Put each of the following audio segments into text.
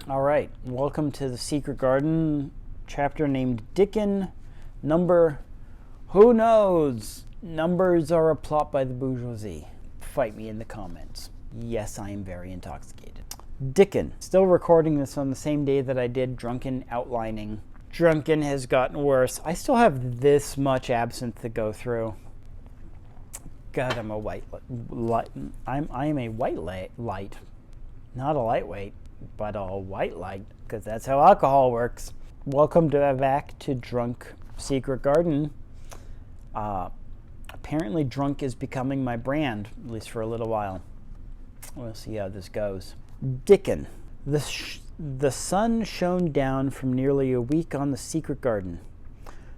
All right, welcome to the Secret Garden chapter named Dickon. Number, who knows? Numbers are a plot by the bourgeoisie. Fight me in the comments. Yes, I am very intoxicated. Dickon. Still recording this on the same day that I did Drunken outlining. Drunken has gotten worse. I still have this much absinthe to go through. God, I'm a white light. I am a white light, not a lightweight, but a white light, because that's how alcohol works. Welcome back to Drunk Secret Garden. Apparently drunk is becoming my brand, at least for a little while. We'll see how this goes. Dickon. The sun shone down from nearly a week on the secret garden.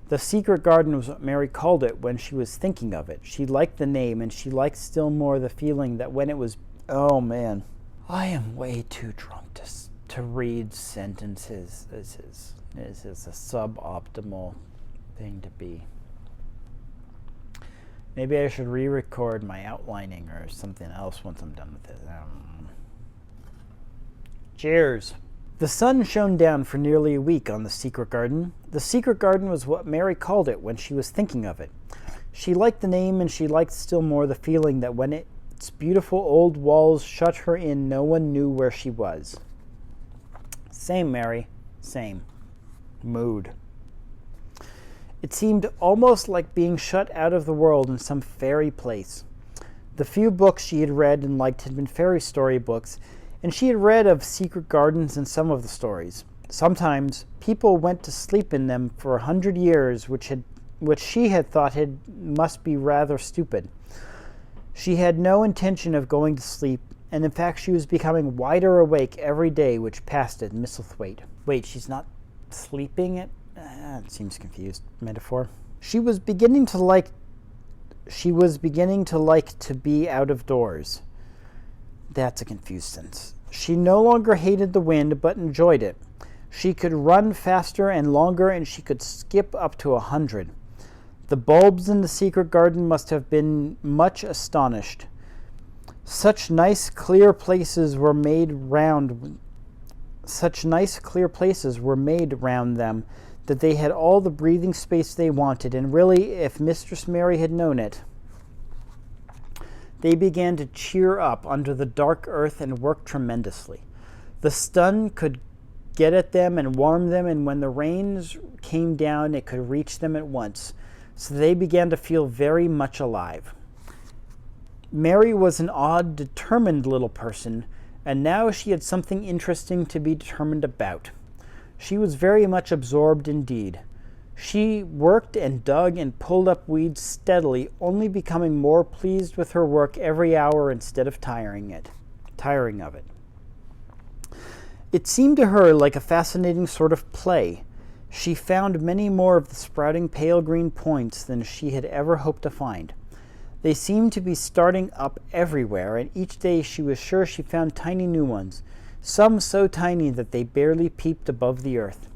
The secret garden was what Mary called it when she was thinking of it. She liked the name, and she liked still more the feeling that when it was... Oh, man. I am way too drunk to read sentences. This is a suboptimal thing to be. Maybe I should re-record my outlining or something else once I'm done with it. Cheers. The sun shone down for nearly a week on the secret garden. The secret garden was what Mary called it when she was thinking of it. She liked the name, and she liked still more the feeling that when its beautiful old walls shut her in, no one knew where she was. Same, Mary. Same. Mood. It seemed almost like being shut out of the world in some fairy place. The few books she had read and liked had been fairy story books, and she had read of secret gardens in some of the stories. Sometimes people went to sleep in them for 100 years, which she had thought must be rather stupid. She had no intention of going to sleep, and in fact she was becoming wider awake every day which passed at Misselthwaite. Wait, she's not sleeping it seems confused. Metaphor. She was beginning to like to be out of doors. That's a confused sentence. She no longer hated the wind, but enjoyed it. She could run faster and longer, and she could skip up to 100. The bulbs in the secret garden must have been much astonished. Such nice clear places were made round them that they had all the breathing space they wanted, and really, if Mistress Mary had known it, they began to cheer up under the dark earth and work tremendously. The sun could get at them and warm them, and when the rains came down, it could reach them at once. So they began to feel very much alive. Mary was an odd, determined little person, and now she had something interesting to be determined about. She was very much absorbed indeed. She worked and dug and pulled up weeds steadily, only becoming more pleased with her work every hour instead of tiring of it. It seemed to her like a fascinating sort of play. She found many more of the sprouting pale green points than she had ever hoped to find. They seemed to be starting up everywhere, and each day she was sure she found tiny new ones, some so tiny that they barely peeped above the earth.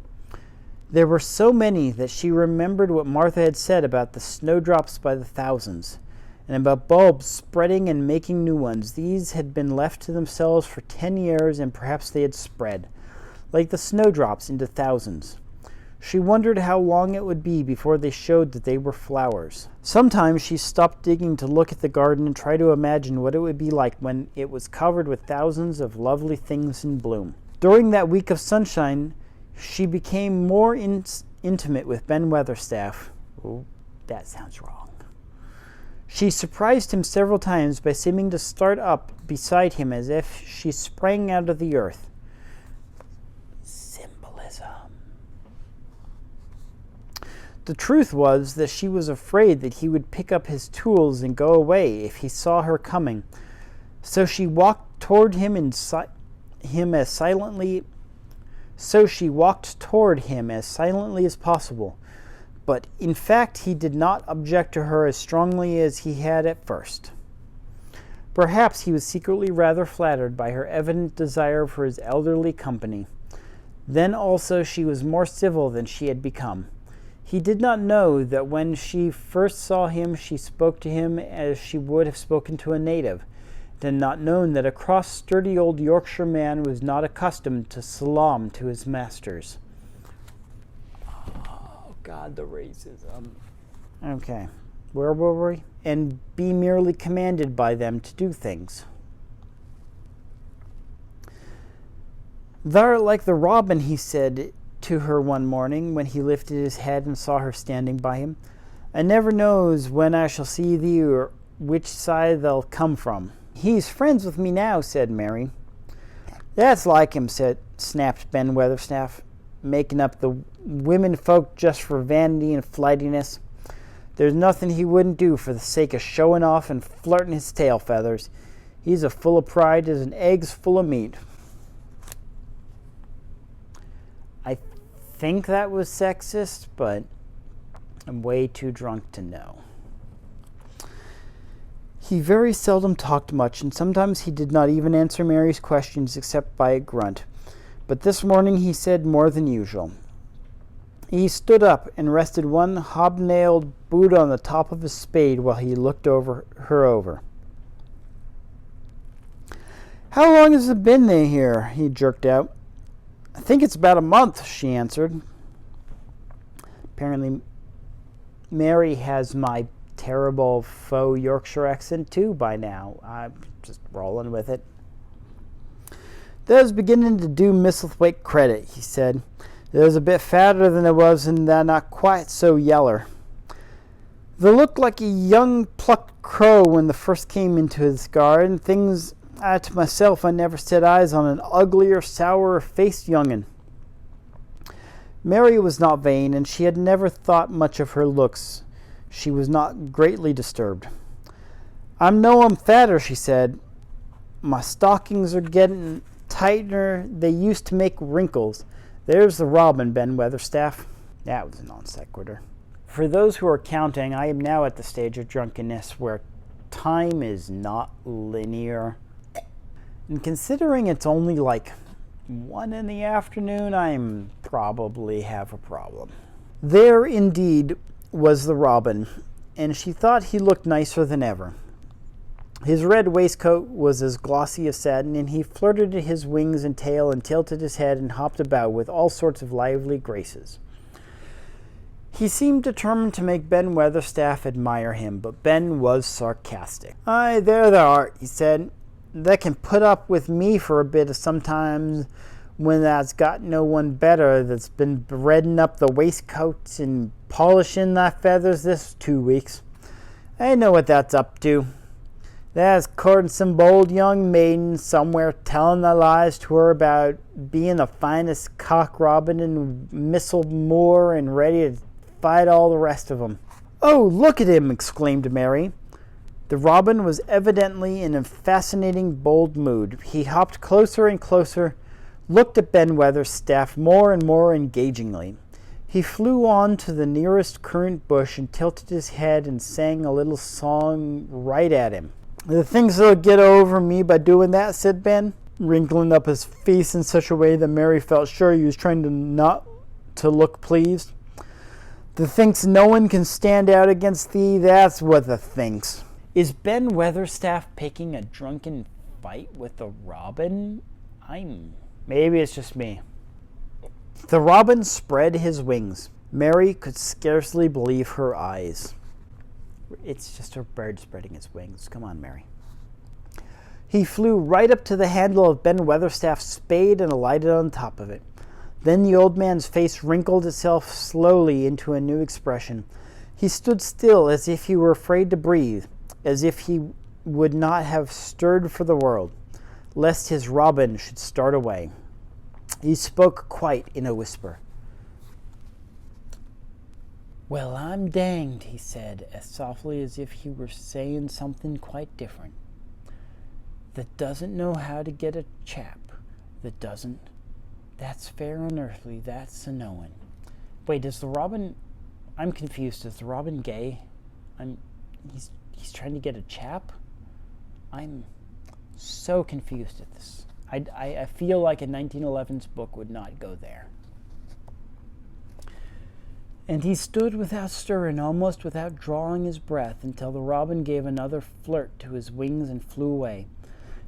There were so many that she remembered what Martha had said about the snowdrops by the thousands, and about bulbs spreading and making new ones. These had been left to themselves for 10 years, and perhaps they had spread, like the snowdrops, into thousands. She wondered how long it would be before they showed that they were flowers. Sometimes she stopped digging to look at the garden and try to imagine what it would be like when it was covered with thousands of lovely things in bloom. During that week of sunshine, she became more intimate with Ben Weatherstaff. Oh, that sounds wrong. She surprised him several times by seeming to start up beside him as if she sprang out of the earth. Symbolism. The truth was that she was afraid that he would pick up his tools and go away if he saw her coming. So she walked toward him as silently as possible. But in fact, he did not object to her as strongly as he had at first. Perhaps he was secretly rather flattered by her evident desire for his elderly company. Then also she was more civil than she had become. He did not know that when she first saw him, she spoke to him as she would have spoken to a native, had not known that a cross, sturdy old Yorkshire man was not accustomed to salaam to his masters. Oh, God, the racism. Okay, where were we? And be merely commanded by them to do things. Thou'rt like the robin, he said to her one morning when he lifted his head and saw her standing by him. I never knows when I shall see thee or which side they'll come from. He's friends with me now, said Mary. That's like him, snapped Ben Weatherstaff, making up the women folk just for vanity and flightiness. There's nothing he wouldn't do for the sake of showing off and flirting his tail feathers. He's as full of pride as an egg's full of meat. I think that was sexist, but I'm way too drunk to know. He very seldom talked much, and sometimes he did not even answer Mary's questions except by a grunt. But this morning he said more than usual. He stood up and rested one hobnailed boot on the top of his spade while he looked her over. How long has it been there here? He jerked out. I think it's about a month, she answered. Apparently, Mary has my terrible faux Yorkshire accent too by now. I'm just rolling with it. That was beginning to do Misselthwaite credit, he said. It was a bit fatter than it was and not quite so yeller. They looked like a young plucked crow when they first came into his garden. Things to myself I never set eyes on an uglier, sourer-faced young'un. Mary was not vain, and she had never thought much of her looks. She was not greatly disturbed. I'm fatter, she said. My stockings are getting tighter. They used to make wrinkles. There's the robin, Ben Weatherstaff. That was a non sequitur. For those who are counting, I am now at the stage of drunkenness where time is not linear. And considering it's only like 1 in the afternoon, I'm probably have a problem. There indeed was the robin, and she thought he looked nicer than ever. His red waistcoat was as glossy as satin, and he flirted his wings and tail and tilted his head and hopped about with all sorts of lively graces. He seemed determined to make Ben Weatherstaff admire him, but Ben was sarcastic. Aye, there thou art, he said. That can put up with me for a bit of sometimes when thou's got no one better that's been breading up the waistcoats and polishing thy feathers this 2 weeks. I know what that's up to. That's courting some bold young maiden somewhere telling the lies to her about being the finest cock robin in Missel Moor and ready to fight all the rest of 'em. Oh, look at him, exclaimed Mary. The robin was evidently in a fascinating, bold mood. He hopped closer and closer, looked at Ben Weatherstaff more and more engagingly. He flew on to the nearest currant bush and tilted his head and sang a little song right at him. The things that'll get over me by doing that, said Ben, wrinkling up his face in such a way that Mary felt sure he was trying to not to look pleased. The thinks no one can stand out against thee, that's what the thinks. Is Ben Weatherstaff picking a drunken fight with the robin? Maybe it's just me. The robin spread his wings. Mary could scarcely believe her eyes. It's just a bird spreading its wings. Come on, Mary. He flew right up to the handle of Ben Weatherstaff's spade and alighted on top of it. Then the old man's face wrinkled itself slowly into a new expression. He stood still as if he were afraid to breathe, as if he would not have stirred for the world, lest his robin should start away. He spoke quite in a whisper. Well, I'm danged, he said, as softly as if he were saying something quite different. That doesn't know how to get a chap. That doesn't. That's fair and earthly, that's a knowing. Wait, is the robin... I'm confused. Is the robin gay? He's trying to get a chap? I'm so confused at this. I feel like a 1911's book would not go there. And he stood without stirring, almost without drawing his breath, until the robin gave another flirt to his wings and flew away.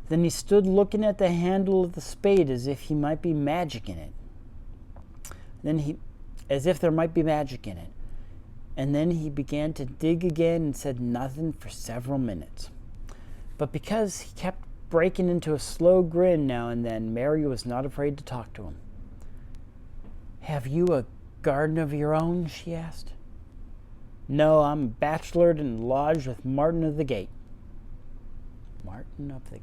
Then he stood looking at the handle of the spade as if he might be magic in it. As if there might be magic in it. And then he began to dig again and said nothing for several minutes. But because he kept breaking into a slow grin now and then, Mary was not afraid to talk to him. "Have you a garden of your own?" she asked. "No, I'm bachelored and lodged with Martin of the Gate." Martin of the...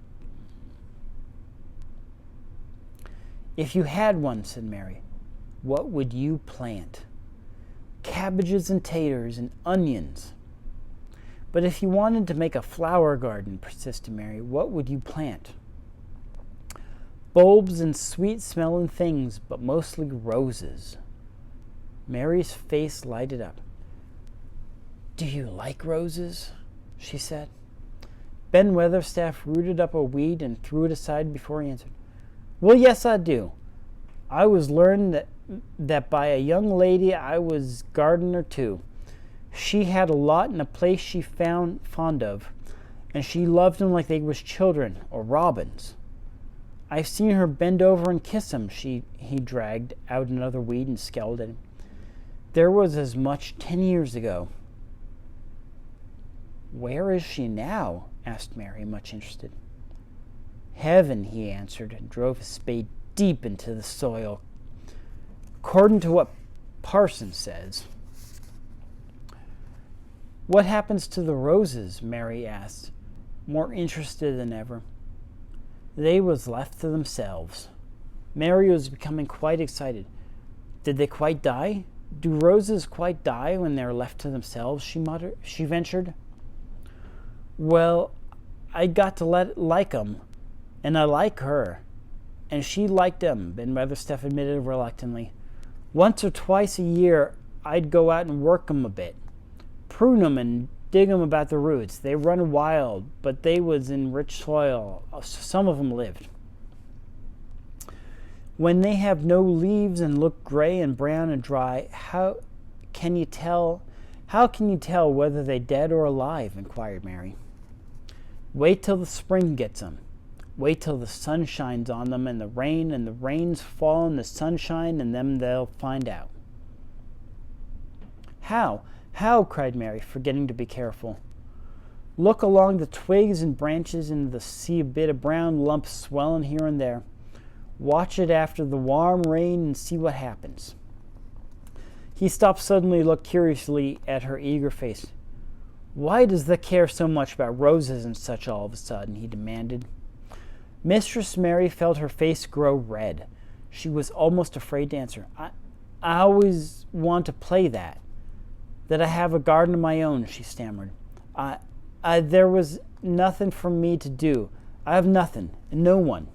"If you had one," said Mary, "what would you plant?" "Cabbages and taters and onions." "But if you wanted to make a flower garden," persisted Mary, "what would you plant?" "Bulbs and sweet-smelling things, but mostly roses." Mary's face lighted up. "Do you like roses?" she said. Ben Weatherstaff rooted up a weed and threw it aside before he answered. "Well, yes, I do. I was learned that by a young lady I was gardener too. She had a lot in a place she found fond of, and she loved them like they was children or robins. I've seen her bend over and kiss 'em." He dragged out another weed and scowled at him. "There was as much 10 years ago." "Where is she now?" asked Mary, much interested. "Heaven," he answered, and drove his spade deep into the soil, "according to what Parson says." "What happens to the roses?" Mary asked, more interested than ever. "They was left to themselves." Mary was becoming quite excited. "Did they quite die? Do roses quite die when they're left to themselves?" she ventured. "Well, I got to like 'em, and I like her, and she liked 'em," Ben Weatherstaff admitted reluctantly. "Once or twice a year I'd go out and work 'em a bit, prune 'em and dig 'em about the roots. They run wild, but they was in rich soil. Some of 'em lived. When they have no leaves and look gray and brown and dry, how can you tell whether they're dead or alive?" inquired Mary. "Wait till the spring gets 'em. Wait till the sun shines on them and the rains fall in the sunshine, and then they'll find out." "How? How?" cried Mary, forgetting to be careful. "Look along the twigs and branches and see a bit of brown lumps swelling here and there. Watch it after the warm rain and see what happens." He stopped suddenly, looked curiously at her eager face. "Why does thee care so much about roses and such all of a sudden?" he demanded. Mistress Mary felt her face grow red. She was almost afraid to answer. I always want to play that I have a garden of my own," she stammered. There was nothing for me to do. I have nothing, and no one."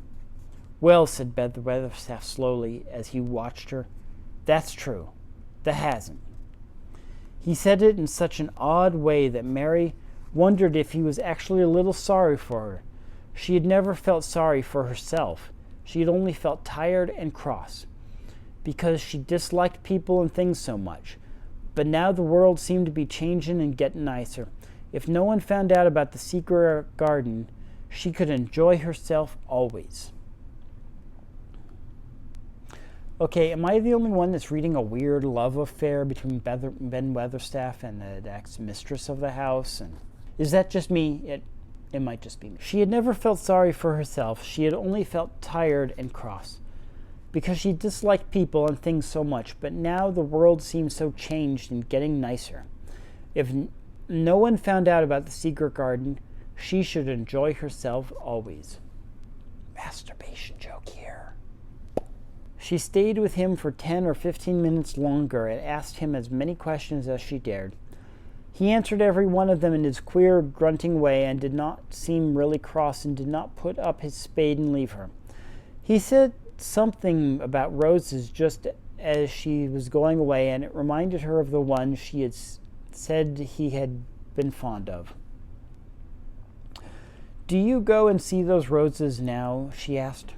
"Well," said Ben Weatherstaff slowly, as he watched her, "that's true. Thee hasn't." He said it in such an odd way that Mary wondered if he was actually a little sorry for her. She had never felt sorry for herself. She had only felt tired and cross, because she disliked people and things so much. But now the world seemed to be changing and getting nicer. If no one found out about the secret garden, she could enjoy herself always. Okay, am I the only one that's reading a weird love affair between Ben Weatherstaff and the ex-mistress of the house? And is that just me? It might just be me. She had never felt sorry for herself. She had only felt tired and cross, because she disliked people and things so much. But now the world seemed so changed and getting nicer. If no one found out about the secret garden, she should enjoy herself always. Masturbation joke here. She stayed with him for 10 or 15 minutes longer and asked him as many questions as she dared. He answered every one of them in his queer, grunting way, and did not seem really cross, and did not put up his spade and leave her. He said something about roses just as she was going away, and it reminded her of the one she had said he had been fond of. "Do you go and see those roses now?" she asked.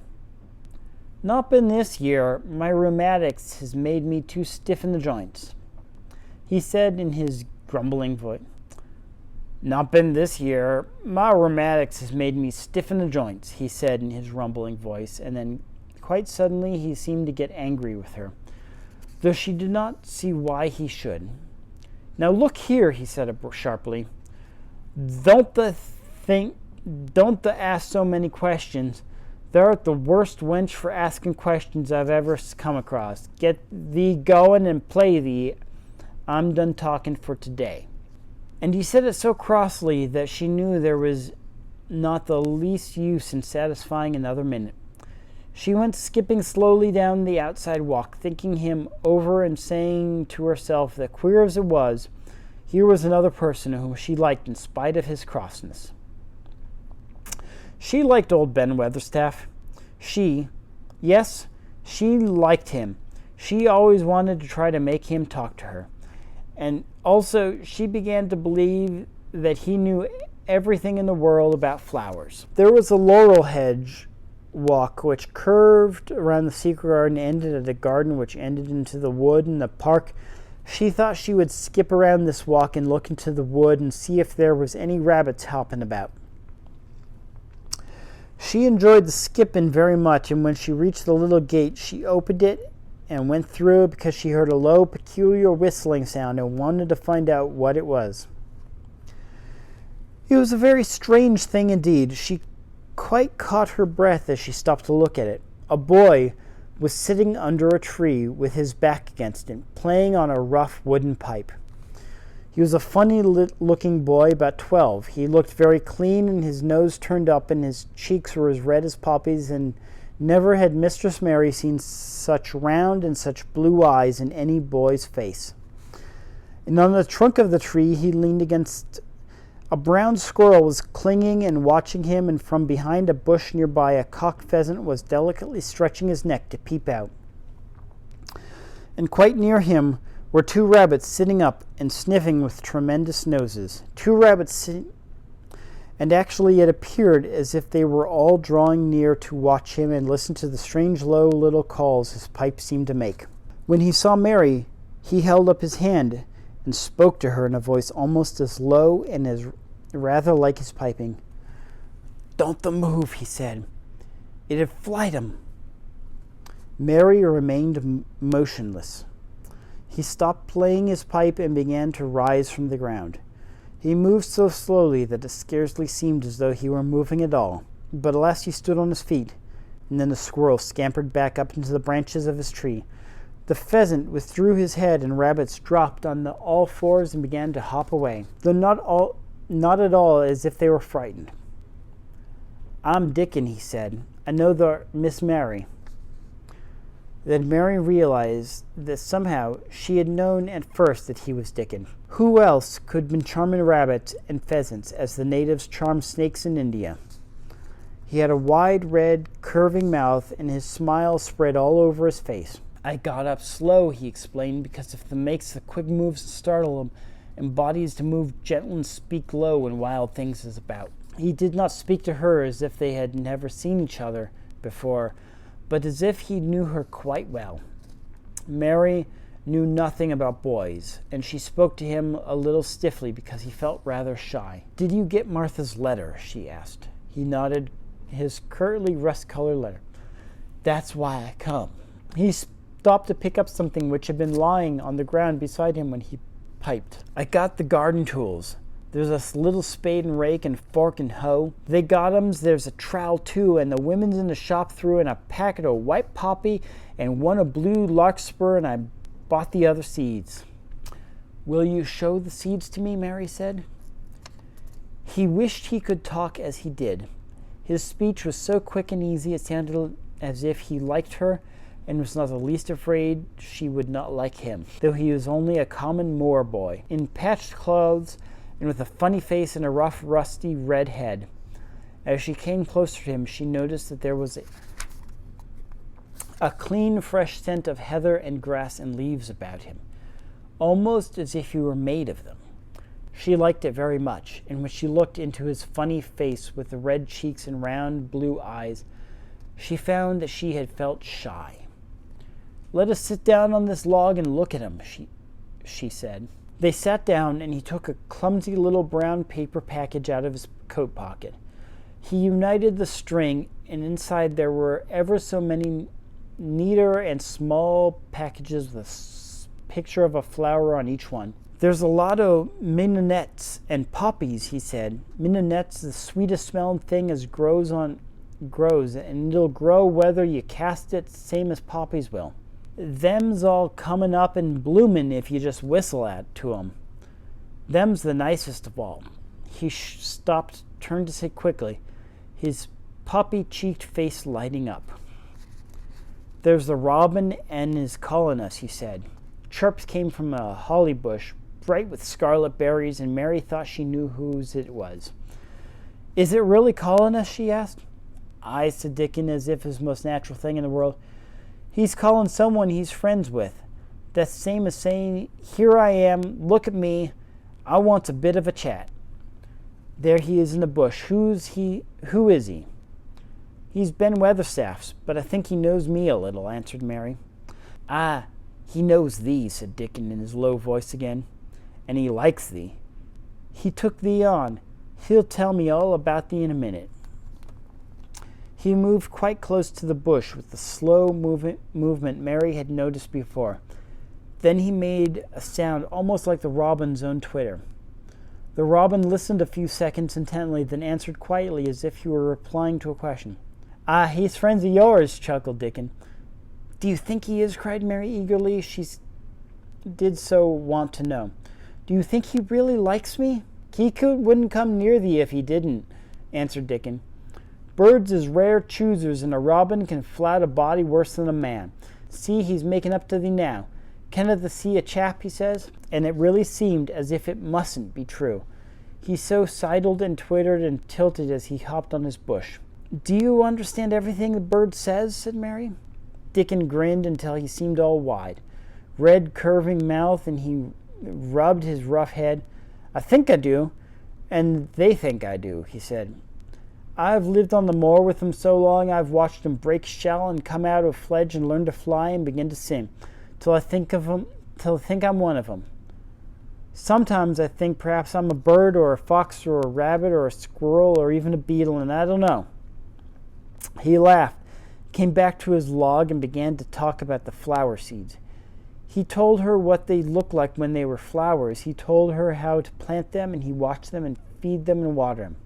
"Not been this year. My rheumatics has made me too stiff in the joints," he said in his grumbling voice. Not been this year. My rheumatics has made me stiff in the joints, he said in his rumbling voice, and then quite suddenly he seemed to get angry with her, though she did not see why he should. Now look here, he said sharply. Don't ask so many questions. Thou'rt the worst wench for asking questions I've ever come across. Get thee going and play thee. I'm done talking for today. And he said it so crossly that she knew there was not the least use in satisfying another minute. She went skipping slowly down the outside walk, thinking him over and saying to herself that, queer as it was, here was another person whom she liked in spite of his crossness. She liked old Ben Weatherstaff. She liked him. She always wanted to try to make him talk to her. And also, she began to believe that he knew everything in the world about flowers. There was a laurel hedge walk which curved around the secret garden and ended at a garden which ended into the wood and the park. She thought she would skip around this walk and look into the wood and see if there was any rabbits hopping about. She enjoyed the skipping very much, and when she reached the little gate, she opened it and went through it because she heard a low, peculiar whistling sound and wanted to find out what it was. It was a very strange thing indeed. She quite caught her breath as she stopped to look at it. A boy was sitting under a tree with his back against it, playing on a rough wooden pipe. He was a funny-looking boy, about 12. He looked very clean, and his nose turned up, and his cheeks were as red as poppies, and never had Mistress Mary seen such round and such blue eyes in any boy's face. And on the trunk of the tree he leaned against. A brown squirrel was clinging and watching him, and from behind a bush nearby a cock pheasant was delicately stretching his neck to peep out. And quite near him were two rabbits sitting up and sniffing with tremendous noses. Two rabbits sitting, and actually it appeared as if they were all drawing near to watch him and listen to the strange low little calls his pipe seemed to make. When he saw Mary, he held up his hand and spoke to her in a voice almost as low and as rather like his piping. "Don't the move," he said. "It'd flight 'em." Mary remained motionless. He stopped playing his pipe and began to rise from the ground. He moved so slowly that it scarcely seemed as though he were moving at all, but at last he stood on his feet, and then the squirrel scampered back up into the branches of his tree. The pheasant withdrew his head, and rabbits dropped on all fours and began to hop away, though not at all as if they were frightened. "I'm Dickon," he said. "I know the Miss Mary." Then Mary realized that somehow she had known at first that he was Dickon. Who else could have been charming rabbits and pheasants as the natives charm snakes in India? He had a wide, red, curving mouth, and his smile spread all over his face. "I got up slow," he explained, "because if the makes the quick moves to startle them, and bodies to move gentle and speak low when wild things is about." He did not speak to her as if they had never seen each other before, but as if he knew her quite well. Mary knew nothing about boys, and she spoke to him a little stiffly because he felt rather shy. "Did you get Martha's letter?" she asked. He nodded his curly rust-colored letter. "That's why I come." He stopped to pick up something which had been lying on the ground beside him when he piped. "I got the garden tools. There's a little spade and rake and fork and hoe. They got 'ems. There's a trowel too, and the women's in the shop threw in a packet of white poppy and one of blue larkspur, and I bought the other seeds." "Will you show the seeds to me?" Mary said. He wished he could talk as he did. His speech was so quick and easy it sounded as if he liked her and was not the least afraid she would not like him, though he was only a common moor boy, in patched clothes and with a funny face and a rough, rusty red head. As she came closer to him, she noticed that there was a clean, fresh scent of heather and grass and leaves about him, almost as if he were made of them. She liked it very much, and when she looked into his funny face with the red cheeks and round blue eyes, she found that she had felt shy. "Let us sit down on this log and look at him," she said. They sat down, and he took a clumsy little brown paper package out of his coat pocket. He united the string, and inside there were ever so many neater and small packages with a picture of a flower on each one. There's a lot of mignonettes and poppies, he said. Mignonette's the sweetest smelling thing as grows, and it'll grow whether you cast it, same as poppies will. Them's all coming up and bloomin' if you just whistle to 'em. Them's the nicest of all. He stopped, turned to say quickly, his poppy-cheeked face lighting up. There's the robin and his calling us, he said. Chirps came from a holly bush, bright with scarlet berries, and Mary thought she knew whose it was. Is it really calling us? She asked. Aye, said Dickon, as if it was the most natural thing in the world. He's calling someone he's friends with. That's the same as saying, here I am, look at me, I want a bit of a chat. There he is in the bush. Who is he? He's Ben Weatherstaff's, but I think he knows me a little, answered Mary. Ah, he knows thee, said Dickon in his low voice again, and he likes thee. He took thee on. He'll tell me all about thee in a minute. He moved quite close to the bush with the slow movement Mary had noticed before. Then he made a sound almost like the robin's own twitter. The robin listened a few seconds intently, then answered quietly as if he were replying to a question. Ah, he's friends of yours, chuckled Dickon. Do you think he is? Cried Mary eagerly. She did so want to know. Do you think he really likes me? He wouldn't come near thee if he didn't, answered Dickon. Birds is rare choosers, and a robin can flout a body worse than a man. See, he's making up to thee now. Kenneth the see a chap, he says, and it really seemed as if it mustn't be true. He so sidled and twittered and tilted as he hopped on his bush. Do you understand everything the bird says? Said Mary. Dickon grinned until he seemed all wide. Red, curving mouth, and he rubbed his rough head. I think I do, and they think I do, he said. I've lived on the moor with them so long I've watched them break shell and come out of fledge and learn to fly and begin to sing, till I think I'm one of them. Sometimes I think perhaps I'm a bird or a fox or a rabbit or a squirrel or even a beetle, and I don't know. He laughed, came back to his log, and began to talk about the flower seeds. He told her what they looked like when they were flowers. He told her how to plant them, and he watched them and feed them and water them.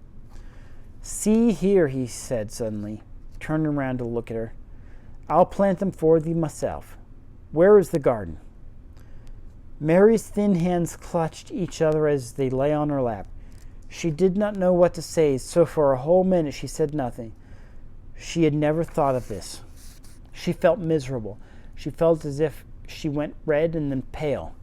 See here, he said suddenly, turning around to look at her. I'll plant them for thee myself. Where is the garden? Mary's thin hands clutched each other as they lay on her lap. She did not know what to say, so for a whole minute she said nothing. She had never thought of this. She felt miserable. She felt as if she went red and then pale.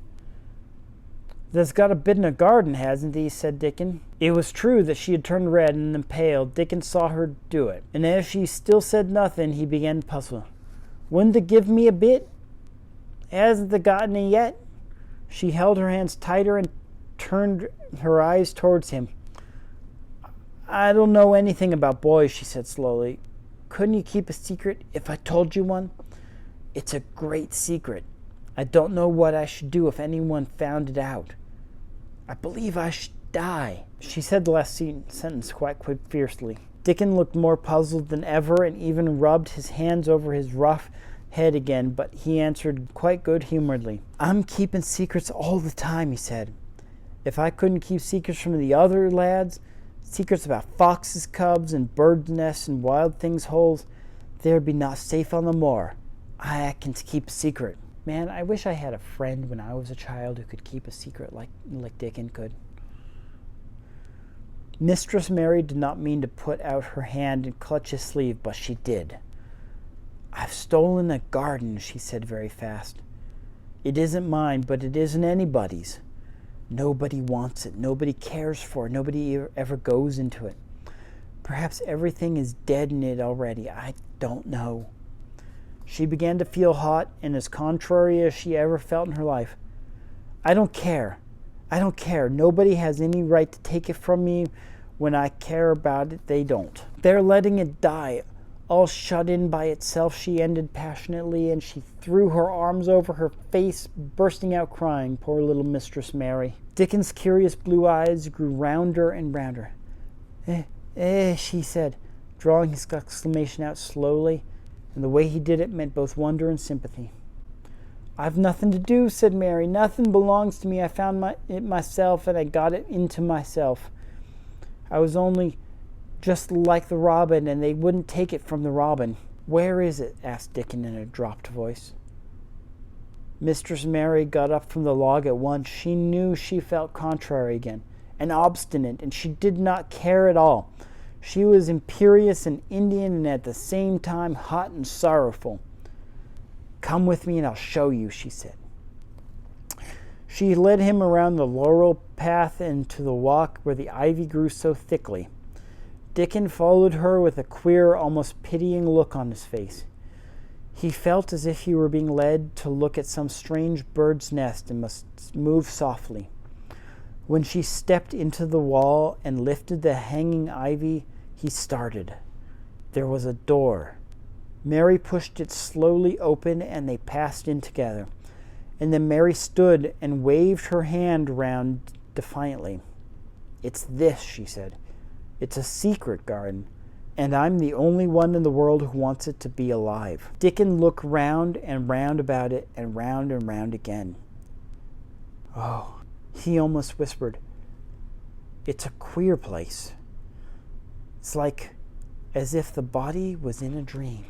There's got a bit in a garden, hasn't he? Said Dickon. It was true that she had turned red and then pale. Dickon saw her do it, and as she still said nothing, he began to puzzle. Wouldn't it give me a bit? Hasn't they got any yet? She held her hands tighter and turned her eyes towards him. I don't know anything about boys, she said slowly. Couldn't you keep a secret if I told you one? It's a great secret. I don't know what I should do if anyone found it out. I believe I should die. She said the last sentence quite fiercely. Dickon looked more puzzled than ever and even rubbed his hands over his rough head again, but he answered quite good-humoredly. I'm keeping secrets all the time, he said. If I couldn't keep secrets from the other lads, secrets about foxes' cubs and birds' nests and wild things' holes, there'd be not safe on the moor. I can keep a secret. Man, I wish I had a friend when I was a child who could keep a secret like Dickon could. Mistress Mary did not mean to put out her hand and clutch his sleeve, but she did. I've stolen a garden, she said very fast. It isn't mine, but it isn't anybody's. Nobody wants it. Nobody cares for it. Nobody ever goes into it. Perhaps everything is dead in it already. I don't know. She began to feel hot and as contrary as she ever felt in her life. I don't care. I don't care. Nobody has any right to take it from me. When I care about it, they don't. They're letting it die. all shut in by itself, she ended passionately, and she threw her arms over her face, bursting out crying. Poor little Mistress Mary. Dickon's curious blue eyes grew rounder and rounder. She said, drawing his exclamation out slowly, and the way he did it meant both wonder and sympathy. I've nothing to do, said Mary. Nothing belongs to me. I found it myself, and I got it into myself. I was only just like the robin, and they wouldn't take it from the robin. Where is it? Asked Dickon in a dropped voice. Mistress Mary got up from the log at once. She knew she felt contrary again, and obstinate, and she did not care at all. She was imperious and Indian, and at the same time hot and sorrowful. Come with me and I'll show you, she said. She led him around the laurel path and to the walk where the ivy grew so thickly. Dickon followed her with a queer, almost pitying look on his face. He felt as if he were being led to look at some strange bird's nest and must move softly. When she stepped into the wall and lifted the hanging ivy, he started. There was a door. Mary pushed it slowly open, and they passed in together. And then Mary stood and waved her hand round defiantly. It's this, she said. It's a secret garden, and I'm the only one in the world who wants it to be alive. Dickon looked round and round about it, and round again. Oh, he almost whispered, it's a queer place. It's like as if the body was in a dream.